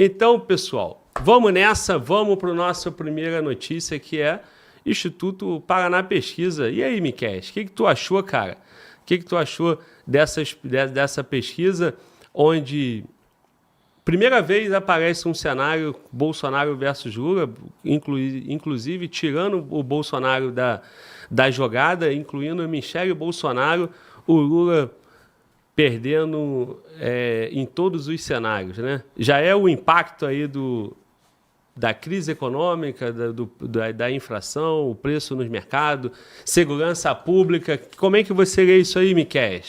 Então, pessoal, vamos nessa, vamos para a nossa primeira notícia, que é Instituto Paraná Pesquisa. E aí, Miquel, o que tu achou, cara? O que tu achou dessa pesquisa, onde primeira vez aparece um cenário Bolsonaro versus Lula, inclusive tirando o Bolsonaro da jogada, incluindo a Michele Bolsonaro, o Lula perdendo em todos os cenários, né? Já é o impacto aí da crise econômica, da inflação, o preço nos mercados, segurança pública. Como é que você lê isso aí, Miquel?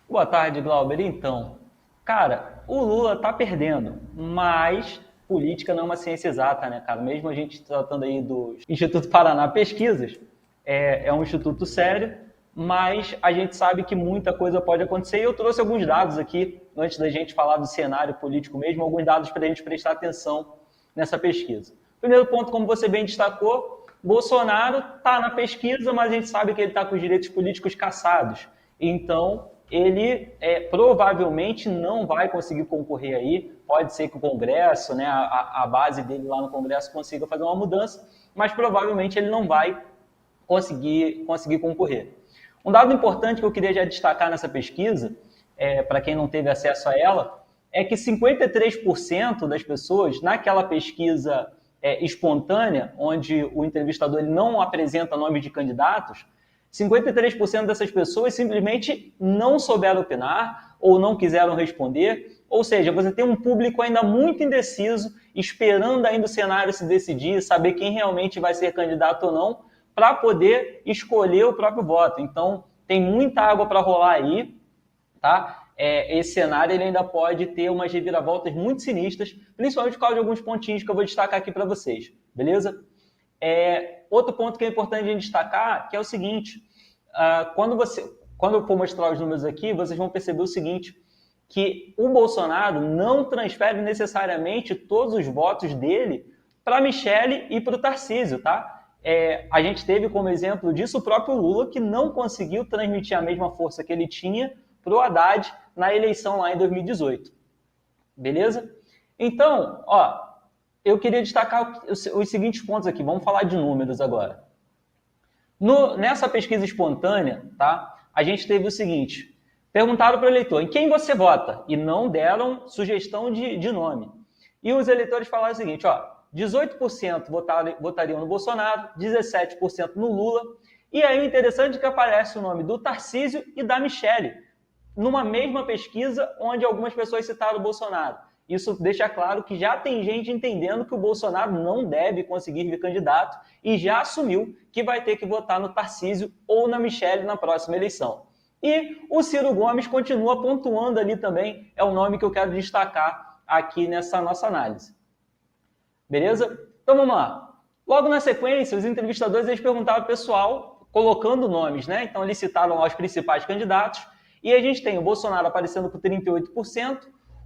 Boa tarde, Glauber. Então, cara, o Lula tá perdendo, mas política não é uma ciência exata, né, cara? Mesmo a gente tratando aí do Instituto Paraná Pesquisas, é um instituto sério, mas a gente sabe que muita coisa pode acontecer. E eu trouxe alguns dados aqui, antes da gente falar do cenário político mesmo, alguns dados para a gente prestar atenção nessa pesquisa. Primeiro ponto, como você bem destacou, Bolsonaro está na pesquisa, mas a gente sabe que ele está com os direitos políticos cassados. Então, ele provavelmente não vai conseguir concorrer aí. Pode ser que o Congresso, né, a base dele lá no Congresso consiga fazer uma mudança, mas provavelmente ele não vai conseguir concorrer. Um dado importante que eu queria já destacar nessa pesquisa, para quem não teve acesso a ela, é que 53% das pessoas, naquela pesquisa espontânea, onde o entrevistador ele não apresenta nome de candidatos, 53% dessas pessoas simplesmente não souberam opinar ou não quiseram responder. Ou seja, você tem um público ainda muito indeciso, esperando ainda o cenário se decidir, saber quem realmente vai ser candidato ou não, para poder escolher o próprio voto. Então, tem muita água para rolar aí, tá? Esse cenário ele ainda pode ter umas reviravoltas muito sinistras, principalmente por causa de alguns pontinhos que eu vou destacar aqui para vocês, beleza? Outro ponto que é importante a gente destacar, que é o seguinte, quando eu for mostrar os números aqui, vocês vão perceber o seguinte, que o Bolsonaro não transfere necessariamente todos os votos dele para a Michele e para o Tarcísio, tá? A gente teve como exemplo disso o próprio Lula, que não conseguiu transmitir a mesma força que ele tinha para o Haddad na eleição lá em 2018. Beleza? Então, eu queria destacar os seguintes pontos aqui. Vamos falar de números agora. Nessa pesquisa espontânea, tá? A gente teve o seguinte. Perguntaram para o eleitor, em quem você vota? E não deram sugestão de nome. E os eleitores falaram o seguinte, 18% votariam no Bolsonaro, 17% no Lula. E aí o interessante é que aparece o nome do Tarcísio e da Michele, numa mesma pesquisa onde algumas pessoas citaram o Bolsonaro. Isso deixa claro que já tem gente entendendo que o Bolsonaro não deve conseguir vir candidato e já assumiu que vai ter que votar no Tarcísio ou na Michele na próxima eleição. E o Ciro Gomes continua pontuando ali também, é o nome que eu quero destacar aqui nessa nossa análise. Beleza? Então vamos lá. Logo na sequência, os entrevistadores eles perguntaram ao pessoal, colocando nomes, né? Então eles citaram os principais candidatos, e a gente tem o Bolsonaro aparecendo com 38%,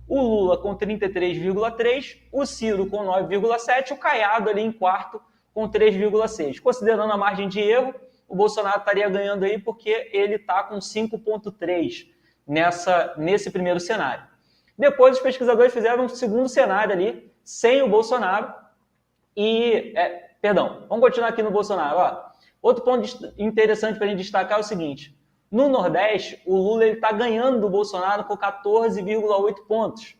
o Lula com 33,3%, o Ciro com 9,7%, o Caiado ali em quarto com 3,6%. Considerando a margem de erro, o Bolsonaro estaria ganhando aí porque ele está com 5,3% nesse primeiro cenário. Depois os pesquisadores fizeram um segundo cenário ali, sem o Bolsonaro, vamos continuar aqui no Bolsonaro. Outro ponto interessante para a gente destacar é o seguinte, no Nordeste, o Lula está ganhando do Bolsonaro com 14,8 pontos.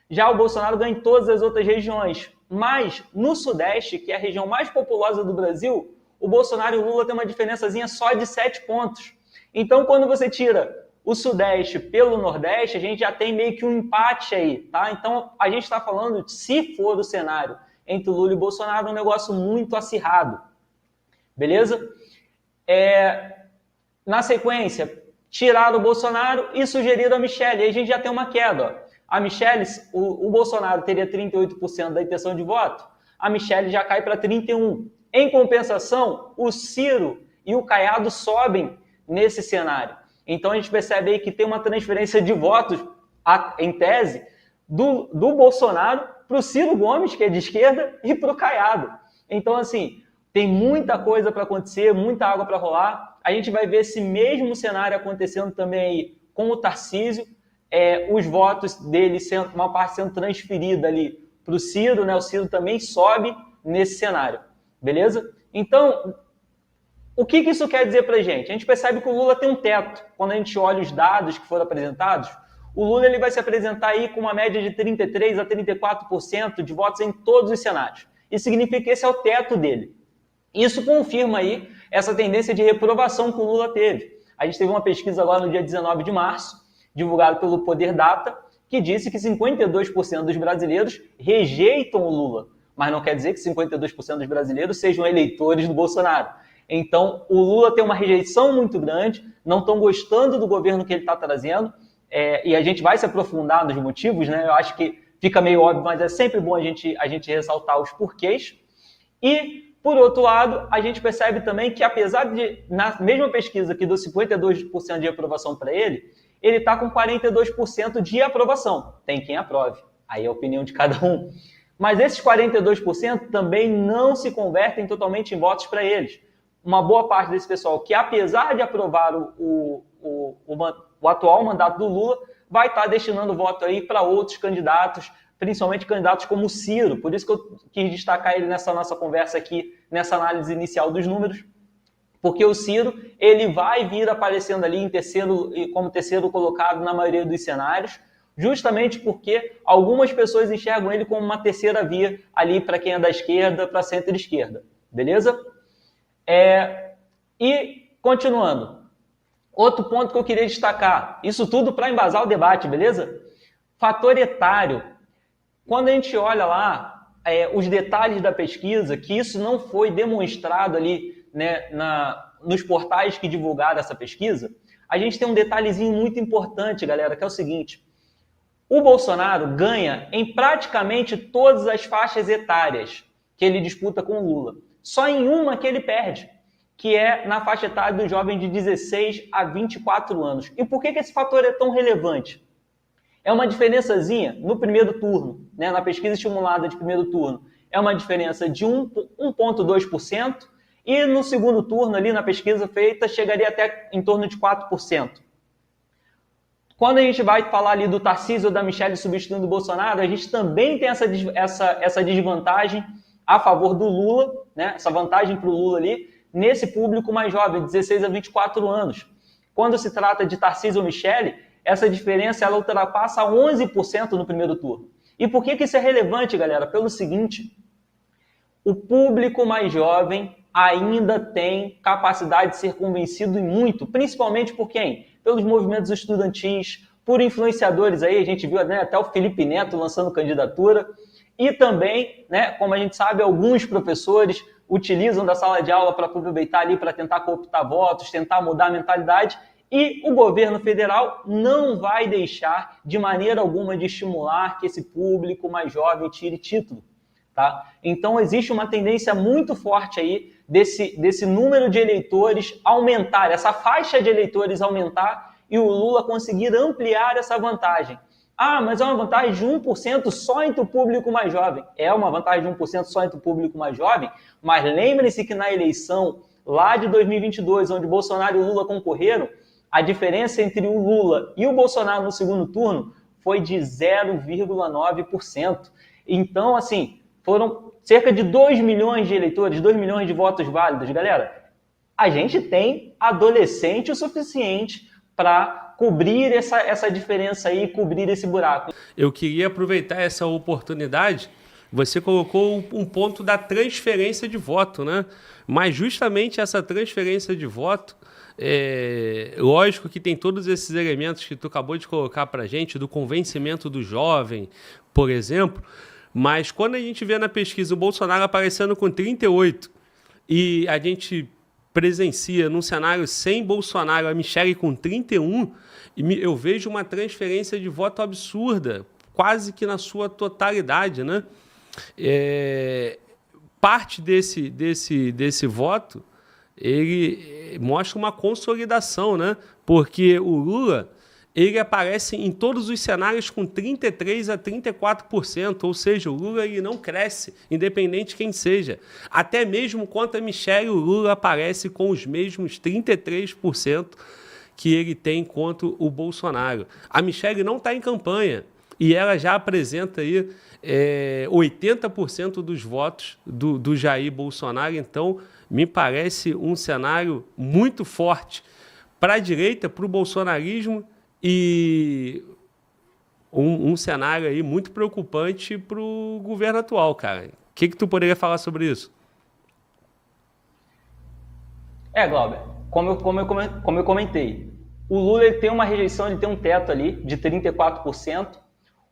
Já o Bolsonaro ganha em todas as outras regiões, mas no Sudeste, que é a região mais populosa do Brasil, o Bolsonaro e o Lula têm uma diferençazinha só de 7 pontos. Então, quando você tira o Sudeste pelo Nordeste, a gente já tem meio que um empate aí, tá? Então, a gente está falando, se for o cenário entre Lula e Bolsonaro, um negócio muito acirrado. Beleza? Na sequência, tiraram o Bolsonaro e sugeriram a Michele. Aí a gente já tem uma queda. A Michele, o Bolsonaro teria 38% da intenção de voto, a Michele já cai para 31%. Em compensação, o Ciro e o Caiado sobem nesse cenário. Então a gente percebe aí que tem uma transferência de votos, em tese, do Bolsonaro para o Ciro Gomes, que é de esquerda, e para o Caiado. Então, assim, tem muita coisa para acontecer, muita água para rolar. A gente vai ver esse mesmo cenário acontecendo também aí com o Tarcísio. os votos dele, uma parte sendo transferida ali para o Ciro, né? O Ciro também sobe nesse cenário, beleza? Então, o que isso quer dizer para a gente? A gente percebe que o Lula tem um teto. Quando a gente olha os dados que foram apresentados, o Lula ele vai se apresentar aí com uma média de 33% a 34% de votos em todos os cenários. Isso significa que esse é o teto dele. Isso confirma aí essa tendência de reprovação que o Lula teve. A gente teve uma pesquisa agora no dia 19 de março, divulgada pelo Poder Data, que disse que 52% dos brasileiros rejeitam o Lula. Mas não quer dizer que 52% dos brasileiros sejam eleitores do Bolsonaro. Então, o Lula tem uma rejeição muito grande, não estão gostando do governo que ele está trazendo, e a gente vai se aprofundar nos motivos, né? Eu acho que fica meio óbvio, mas é sempre bom a gente ressaltar os porquês. E, por outro lado, a gente percebe também que, apesar de, na mesma pesquisa que deu 52% de aprovação para ele está com 42% de aprovação. Tem quem aprove, aí é a opinião de cada um. Mas esses 42% também não se convertem totalmente em votos para eles. Uma boa parte desse pessoal que, apesar de aprovar o atual mandato do Lula, vai estar destinando voto aí para outros candidatos, principalmente candidatos como o Ciro. Por isso que eu quis destacar ele nessa nossa conversa aqui, nessa análise inicial dos números, porque o Ciro ele vai vir aparecendo ali como terceiro colocado na maioria dos cenários, justamente porque algumas pessoas enxergam ele como uma terceira via ali para quem é da esquerda, para a centro-esquerda. Beleza? E, continuando, outro ponto que eu queria destacar, isso tudo para embasar o debate, beleza? Fator etário. Quando a gente olha lá os detalhes da pesquisa, que isso não foi demonstrado ali, né, nos portais que divulgaram essa pesquisa, a gente tem um detalhezinho muito importante, galera, que é o seguinte: o Bolsonaro ganha em praticamente todas as faixas etárias que ele disputa com o Lula. Só em uma que ele perde, que é na faixa etária do jovem de 16 a 24 anos. E por que esse fator é tão relevante? É uma diferençazinha no primeiro turno, né? Na pesquisa estimulada de primeiro turno, é uma diferença de 1,2%, e no segundo turno, ali na pesquisa feita, chegaria até em torno de 4%. Quando a gente vai falar ali do Tarcísio ou da Michelle substituindo o Bolsonaro, a gente também tem essa desvantagem a favor do Lula, né? Essa vantagem para o Lula ali, nesse público mais jovem, 16 a 24 anos. Quando se trata de Tarcísio ou Michelle, essa diferença ela ultrapassa 11% no primeiro turno. E por que isso é relevante, galera? Pelo seguinte: o público mais jovem ainda tem capacidade de ser convencido em muito, principalmente por quem? Pelos movimentos estudantis, por influenciadores aí, a gente viu, né, até o Felipe Neto lançando candidatura, e também, né, como a gente sabe, alguns professores utilizam da sala de aula para aproveitar ali, para tentar cooptar votos, tentar mudar a mentalidade, e o governo federal não vai deixar de maneira alguma de estimular que esse público mais jovem tire título. Tá? Então, existe uma tendência muito forte aí desse número de eleitores aumentar, essa faixa de eleitores aumentar e o Lula conseguir ampliar essa vantagem. Ah, mas é uma vantagem de 1% só entre o público mais jovem. É uma vantagem de 1% só entre o público mais jovem, mas lembre-se que na eleição lá de 2022, onde Bolsonaro e Lula concorreram, a diferença entre o Lula e o Bolsonaro no segundo turno foi de 0,9%. Então, assim, foram cerca de 2 milhões de eleitores, 2 milhões de votos válidos. Galera, a gente tem adolescente o suficiente para cobrir essa diferença aí, cobrir esse buraco. Eu queria aproveitar essa oportunidade. Você colocou um ponto da transferência de voto, né? Mas justamente essa transferência de voto, lógico que tem todos esses elementos que tu acabou de colocar para a gente, do convencimento do jovem, por exemplo. Mas quando a gente vê na pesquisa o Bolsonaro aparecendo com 38 e a gente presencia num cenário sem Bolsonaro a Michelle com 31, eu vejo uma transferência de voto absurda, quase que na sua totalidade, né? Parte desse voto, ele mostra uma consolidação, né? Porque o Lula, ele aparece em todos os cenários com 33% a 34%, ou seja, o Lula ele não cresce, independente de quem seja. Até mesmo contra a Michelle, o Lula aparece com os mesmos 33%, que ele tem contra o Bolsonaro. A Michelle não está em campanha e ela já apresenta aí 80% dos votos do Jair Bolsonaro. Então, me parece um cenário muito forte para a direita, para o bolsonarismo e um cenário aí muito preocupante para o governo atual, cara. O que tu poderia falar sobre isso? Glauber, como eu comentei, o Lula ele tem uma rejeição, ele tem um teto ali de 34%.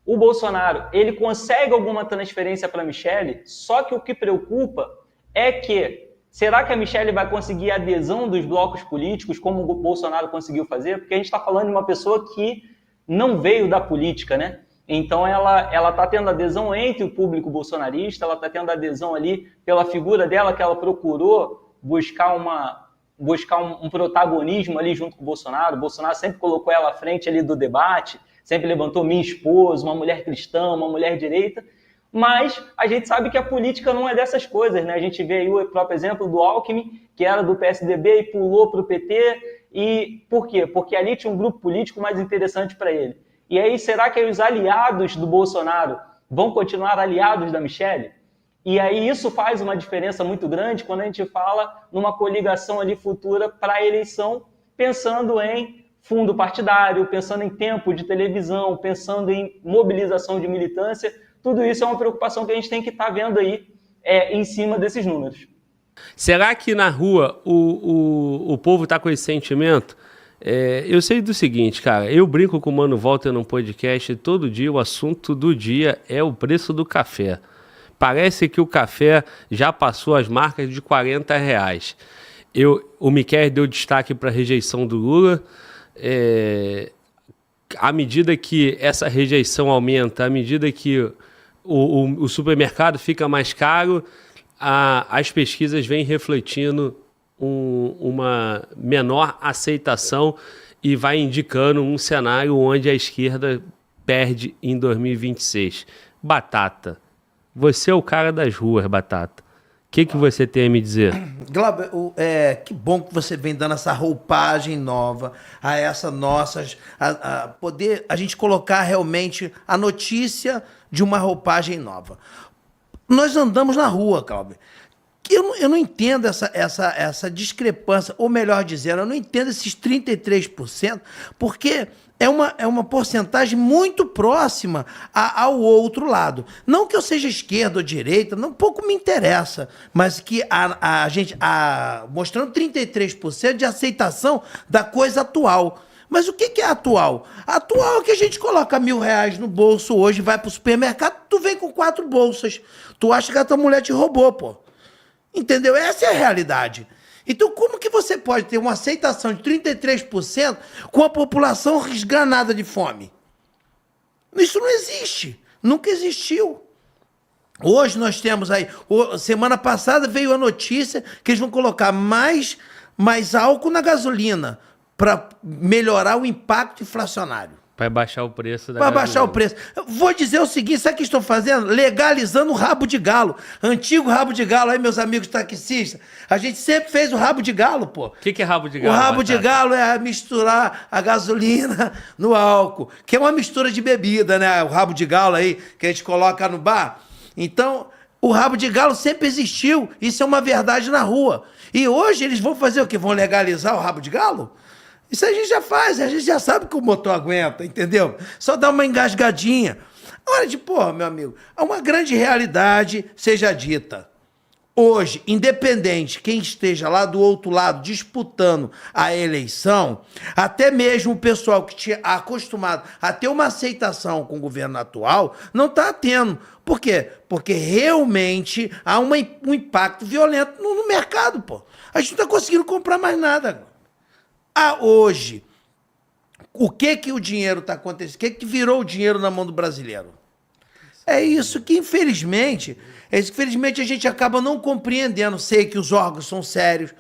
O Bolsonaro, ele consegue alguma transferência para a Michelle, só que o que preocupa é que, será que a Michelle vai conseguir a adesão dos blocos políticos, como o Bolsonaro conseguiu fazer? Porque a gente está falando de uma pessoa que não veio da política, né? Então ela está tendo adesão entre o público bolsonarista, ela está tendo adesão ali pela figura dela, que ela procurou buscar um protagonismo ali junto com o Bolsonaro. O Bolsonaro sempre colocou ela à frente ali do debate, sempre levantou minha esposa, uma mulher cristã, uma mulher direita, mas a gente sabe que a política não é dessas coisas, né? A gente vê aí o próprio exemplo do Alckmin, que era do PSDB e pulou para o PT, e por quê? Porque ali tinha um grupo político mais interessante para ele. E aí, será que os aliados do Bolsonaro vão continuar aliados da Michelle? E aí isso faz uma diferença muito grande quando a gente fala numa coligação ali futura para a eleição, pensando em fundo partidário, pensando em tempo de televisão, pensando em mobilização de militância. Tudo isso é uma preocupação que a gente tem que estar vendo aí em cima desses números. Será que na rua o povo está com esse sentimento? Eu sei do seguinte, cara, eu brinco com o Mano Walter num podcast e todo dia o assunto do dia é o preço do café. Parece que o café já passou as marcas de R$40. O Miquel deu destaque para a rejeição do Lula. À medida que essa rejeição aumenta, à medida que o supermercado fica mais caro, as pesquisas vêm refletindo uma menor aceitação e vai indicando um cenário onde a esquerda perde em 2026. Batata, você é o cara das ruas, Batata. O que você tem a me dizer? Glauber, que bom que você vem dando essa roupagem nova a essa nossas... poder a gente colocar realmente a notícia de uma roupagem nova. Nós andamos na rua, Glauber. Eu não entendo essa discrepância, ou melhor dizendo, eu não entendo esses 33%, porque é uma porcentagem muito próxima ao outro lado. Não que eu seja esquerda ou direita, não, pouco me interessa, mas que a gente mostrando 33% de aceitação da coisa atual. Mas o que é atual? Atual é que a gente coloca R$1.000 no bolso hoje, vai pro supermercado, tu vem com 4 bolsas. Tu acha que a tua mulher te roubou, pô. Entendeu? Essa é a realidade. Então, como que você pode ter uma aceitação de 33% com a população esganada de fome? Isso não existe. Nunca existiu. Hoje nós temos aí... Semana passada veio a notícia que eles vão colocar mais álcool na gasolina para melhorar o impacto inflacionário. Para baixar o preço da Para baixar o preço. Vou dizer o seguinte, sabe o que estão fazendo? Legalizando o rabo de galo. Antigo rabo de galo, aí meus amigos taxistas. A gente sempre fez o rabo de galo, pô. O que é rabo de galo? O rabo de galo é misturar a gasolina no álcool, que é uma mistura de bebida, né? O rabo de galo aí, que a gente coloca no bar. Então, o rabo de galo sempre existiu. Isso é uma verdade na rua. E hoje eles vão fazer o quê? Vão legalizar o rabo de galo? Isso a gente já faz, a gente já sabe que o motor aguenta, entendeu? Só dá uma engasgadinha. Olha, meu amigo, uma grande realidade seja dita. Hoje, independente quem esteja lá do outro lado disputando a eleição, até mesmo o pessoal que tinha acostumado a ter uma aceitação com o governo atual, não está tendo. Por quê? Porque realmente há um impacto violento no mercado, pô. A gente não está conseguindo comprar mais nada. Hoje, o que o dinheiro está acontecendo? O que virou o dinheiro na mão do brasileiro? É isso que, infelizmente, a gente acaba não compreendendo. Sei que os órgãos são sérios,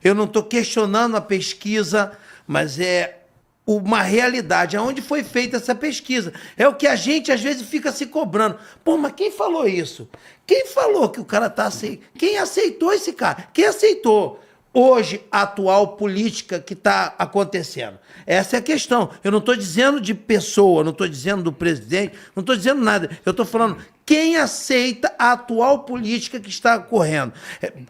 eu não estou questionando a pesquisa, mas é uma realidade. Aonde foi feita essa pesquisa? É o que a gente, às vezes, fica se cobrando. Pô, mas quem falou isso? Quem falou que o cara está aceitando? Quem aceitou esse cara? Quem aceitou? hoje a atual política que está acontecendo? Essa é a questão. Eu não estou dizendo de pessoa, não estou dizendo do presidente, não estou dizendo nada. Eu estou falando quem aceita a atual política que está ocorrendo.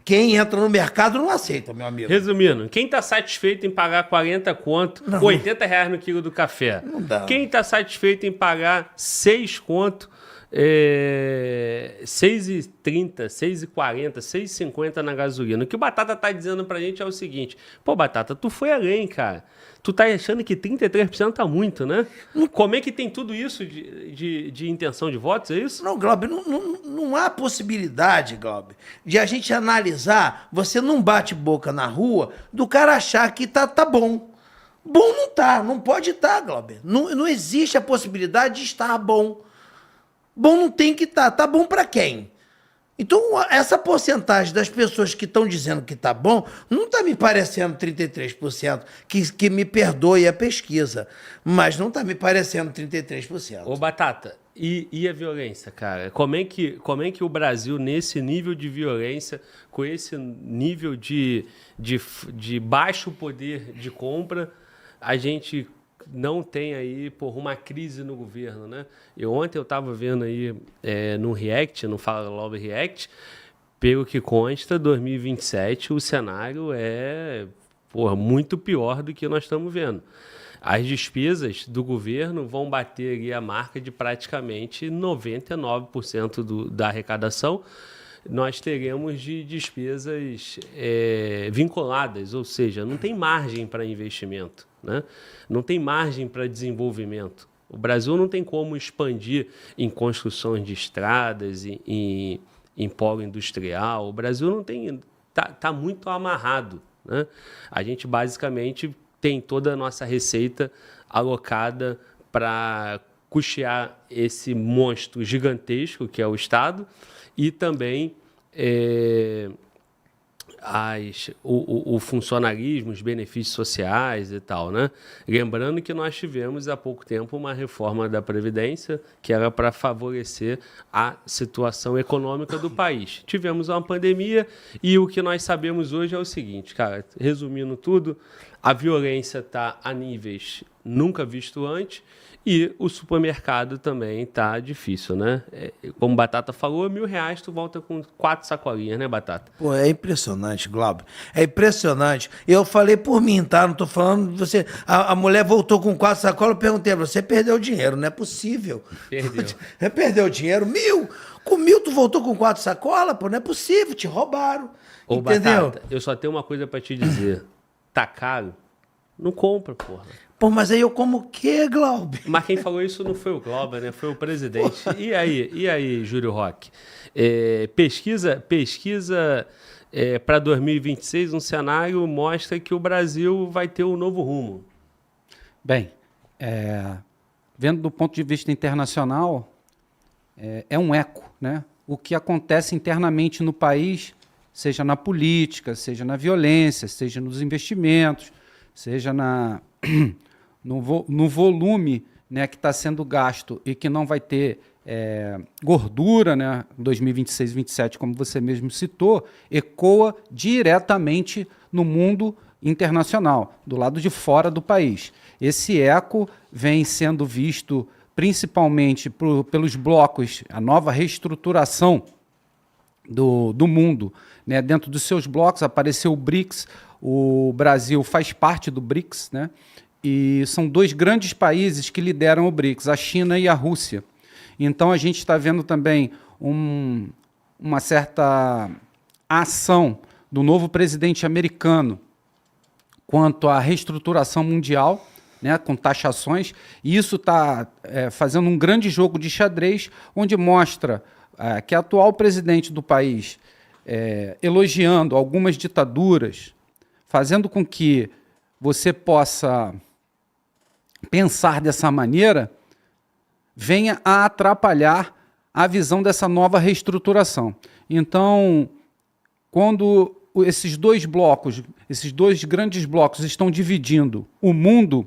Quem entra no mercado não aceita, meu amigo. Resumindo, quem está satisfeito em pagar 40 conto, Não. 80 reais no quilo do café? Não dá. Quem está satisfeito em pagar 6 conto, 6,30, 6,40, 6,50 na gasolina? O que o Batata tá dizendo pra gente é o seguinte: pô, Batata, tu foi além, cara. Tu tá achando que 33% tá muito, né? Como é que tem tudo isso de intenção de votos, é isso? Não, Glauber, não há possibilidade, Glauber, de a gente analisar, você não bate boca na rua, do cara achar que tá bom. Bom não tá, não pode estar, Glauber. Não existe a possibilidade de estar bom. Bom não tem que estar. Tá bom para quem? Então, essa porcentagem das pessoas que estão dizendo que tá bom, não está me parecendo 33%, que me perdoe a pesquisa, mas não está me parecendo 33%. Ô, Batata, e a violência, cara? Como é que o Brasil, nesse nível de violência, com esse nível de baixo poder de compra, a gente não tem aí, porra, uma crise no governo, né? Ontem eu estava vendo aí no React, no Fala Logo React, pelo que consta, 2027 o cenário é, porra, muito pior do que nós estamos vendo. As despesas do governo vão bater ali a marca de praticamente 99% da arrecadação. Nós teremos de despesas vinculadas, ou seja, não tem margem para investimento, né? Não tem margem para desenvolvimento. O Brasil não tem como expandir em construções de estradas, em polo industrial. O Brasil não tem, tá muito amarrado, né? A gente basicamente tem toda a nossa receita alocada para custear esse monstro gigantesco que é o Estado e também o funcionalismo, os benefícios sociais e tal, né? Lembrando que nós tivemos há pouco tempo uma reforma da Previdência que era para favorecer a situação econômica do país. Tivemos uma pandemia e o que nós sabemos hoje é o seguinte, cara, resumindo tudo, a violência está a níveis nunca visto antes e o supermercado também tá difícil, né? Como Batata falou, R$1.000 tu volta com 4 sacolinhas, né, Batata? Pô, é impressionante, Glauber. É impressionante. Eu falei por mim, tá? Não tô falando de você. A mulher voltou com 4 sacolas, eu perguntei, você perdeu dinheiro, não é possível. Perdeu. Você perdeu dinheiro? 1.000? Com 1.000 tu voltou com 4 sacolas? Pô, não é possível, te roubaram. Ô, entendeu? Batata, eu só tenho uma coisa para te dizer. Tá caro? Não compra, porra. Pô, mas aí eu como o quê, Glauber? Mas quem falou isso não foi o Glauber, né? Foi o presidente. E aí, Júlio Roque? Pesquisa para 2026, um cenário mostra que o Brasil vai ter um novo rumo. Bem, vendo do ponto de vista internacional, é um eco, né? O que acontece internamente no país, seja na política, seja na violência, seja nos investimentos, seja no volume, né, que está sendo gasto e que não vai ter gordura, né, 2026 e 2027, como você mesmo citou, ecoa diretamente no mundo internacional, do lado de fora do país. Esse eco vem sendo visto principalmente pelos blocos, a nova reestruturação do mundo, né? Dentro dos seus blocos apareceu o BRICS, o Brasil faz parte do BRICS, né? E são 2 grandes países que lideram o BRICS, a China e a Rússia. Então a gente está vendo também uma certa ação do novo presidente americano quanto à reestruturação mundial, né, com taxações, e isso está fazendo um grande jogo de xadrez, onde mostra que a atual presidente do país, elogiando algumas ditaduras, fazendo com que você possa pensar dessa maneira, venha a atrapalhar a visão dessa nova reestruturação. Então, quando esses 2 blocos, esses 2 grandes blocos estão dividindo o mundo,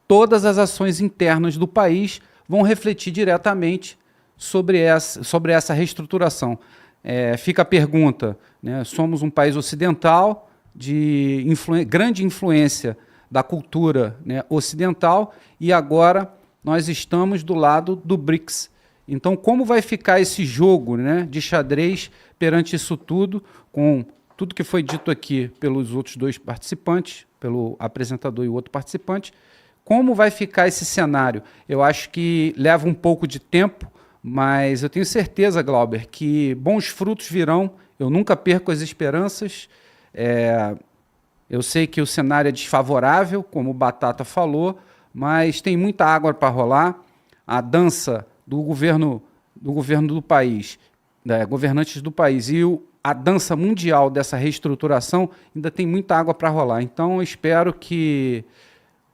todas as ações internas do país vão refletir diretamente sobre essa reestruturação. Fica a pergunta, né? Somos um país ocidental, de grande influência da cultura, né, ocidental, e agora nós estamos do lado do BRICS. Então, como vai ficar esse jogo, né, de xadrez perante isso tudo, com tudo que foi dito aqui pelos outros dois participantes, pelo apresentador e o outro participante, como vai ficar esse cenário? Eu acho que leva um pouco de tempo, mas eu tenho certeza, Glauber, que bons frutos virão. Eu nunca perco as esperanças. Eu sei que o cenário é desfavorável, como o Batata falou, mas tem muita água para rolar. A dança do governo do país, governantes do país e a dança mundial dessa reestruturação ainda tem muita água para rolar. Então, eu espero que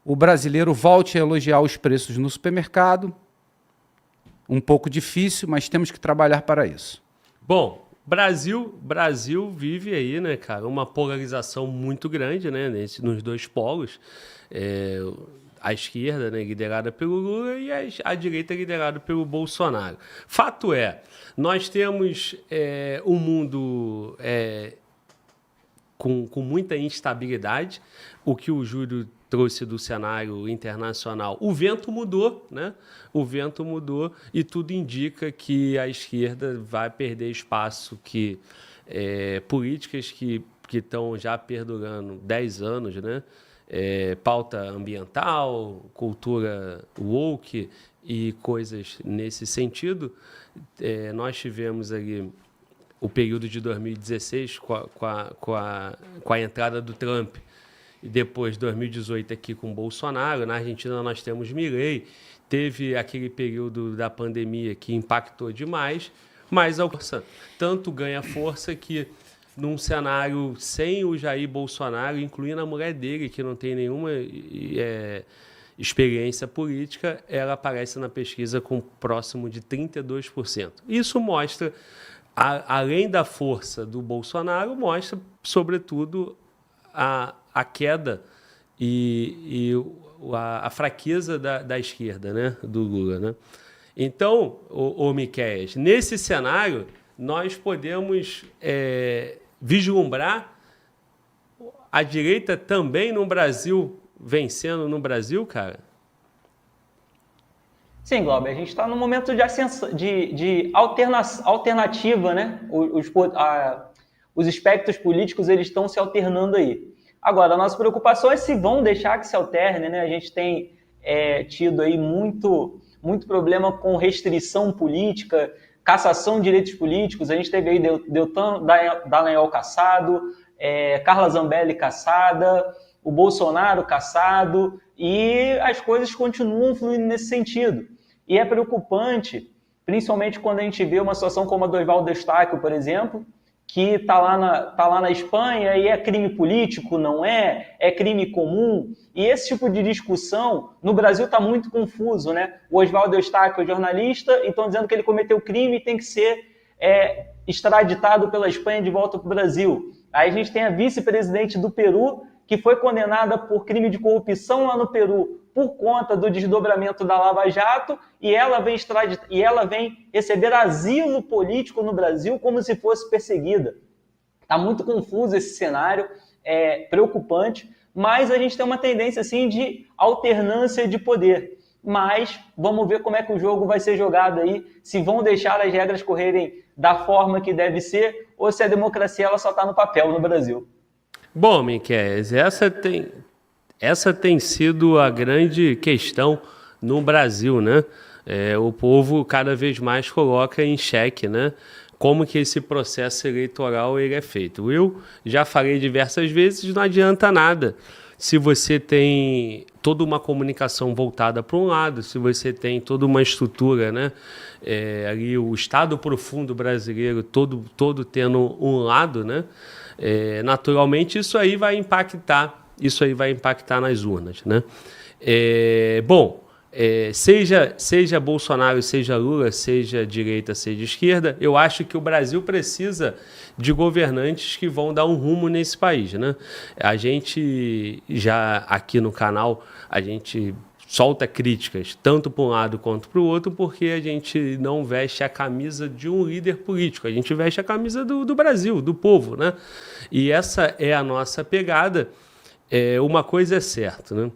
o brasileiro volte a elogiar os preços no supermercado. Um pouco difícil, mas temos que trabalhar para isso. Bom, Brasil vive aí, né, cara, uma polarização muito grande, né, nos dois polos. A esquerda, né, liderada pelo Lula, e a direita liderada pelo Bolsonaro. Fato é, nós temos um mundo com muita instabilidade, o que o Júlio trouxe do cenário internacional. O vento mudou, né? O vento mudou e tudo indica que a esquerda vai perder espaço, que políticas que estão já perdurando 10 anos, né? Pauta ambiental, cultura woke e coisas nesse sentido. Nós tivemos ali o período de 2016 com a entrada do Trump, e depois 2018 aqui com o Bolsonaro. Na Argentina nós temos Milei, teve aquele período da pandemia que impactou demais, mas a força tanto ganha força que num cenário sem o Jair Bolsonaro, incluindo a mulher dele, que não tem nenhuma experiência política, ela aparece na pesquisa com próximo de 32%. Isso mostra, além da força do Bolsonaro, mostra, sobretudo, a queda e a fraqueza da esquerda, né, do Lula, né? Então, Miquéias, nesse cenário, nós podemos vislumbrar a direita também no Brasil, vencendo no Brasil, cara? Sim, Glauber, a gente está num momento de alternativa, né? Os espectros políticos eles estão se alternando aí. Agora, a nossa preocupação é se vão deixar que se alterne, né? A gente tem tido aí muito problema com restrição política, cassação de direitos políticos. A gente teve aí Deltan Dallagnol cassado, Carla Zambelli cassada, o Bolsonaro cassado, e as coisas continuam fluindo nesse sentido. E é preocupante, principalmente quando a gente vê uma situação como a do Oswaldo Eustáquio, por exemplo, que está lá na Espanha e é crime político, não é? É crime comum? E esse tipo de discussão no Brasil está muito confuso, né? O Oswaldo Eustáquio é jornalista e estão dizendo que ele cometeu crime e tem que ser extraditado pela Espanha de volta para o Brasil. Aí a gente tem a vice-presidente do Peru, que foi condenada por crime de corrupção lá no Peru por conta do desdobramento da Lava Jato, e ela vem receber asilo político no Brasil como se fosse perseguida. Está muito confuso esse cenário, preocupante, mas a gente tem uma tendência assim, de alternância de poder. Mas vamos ver como é que o jogo vai ser jogado aí, se vão deixar as regras correrem da forma que deve ser, ou se a democracia ela só está no papel no Brasil. Bom, Miquéias, essa tem sido a grande questão no Brasil, né? O povo cada vez mais coloca em xeque, né? Como que esse processo eleitoral ele é feito. Eu já falei diversas vezes, não adianta nada. Se você tem toda uma comunicação voltada para um lado, se você tem toda uma estrutura, né? Ali o Estado profundo brasileiro todo tendo um lado, né? Naturalmente isso aí vai impactar nas urnas, né? Bom, seja Bolsonaro, seja Lula, seja direita, seja esquerda, eu acho que o Brasil precisa de governantes que vão dar um rumo nesse país, né? A gente já aqui no canal, a gente solta críticas tanto para um lado quanto para o outro, porque a gente não veste a camisa de um líder político, a gente veste a camisa do Brasil, do povo, né? E essa é a nossa pegada. Uma coisa é certa, né?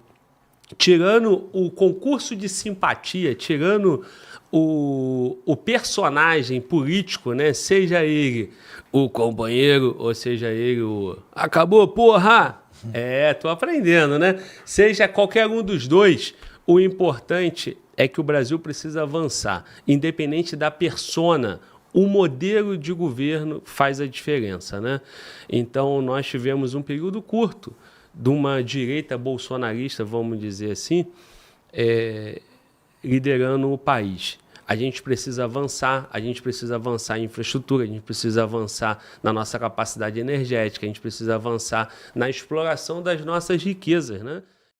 Tirando o concurso de simpatia, tirando o personagem político, né? Seja ele o companheiro ou seja ele o acabou, porra! Tô aprendendo, né? Seja qualquer um dos dois, o importante é que o Brasil precisa avançar, independente da persona. O modelo de governo faz a diferença, né? Então, nós tivemos um período curto de uma direita bolsonarista, vamos dizer assim, liderando o país. A gente precisa avançar em infraestrutura, a gente precisa avançar na nossa capacidade energética, a gente precisa avançar na exploração das nossas riquezas, né?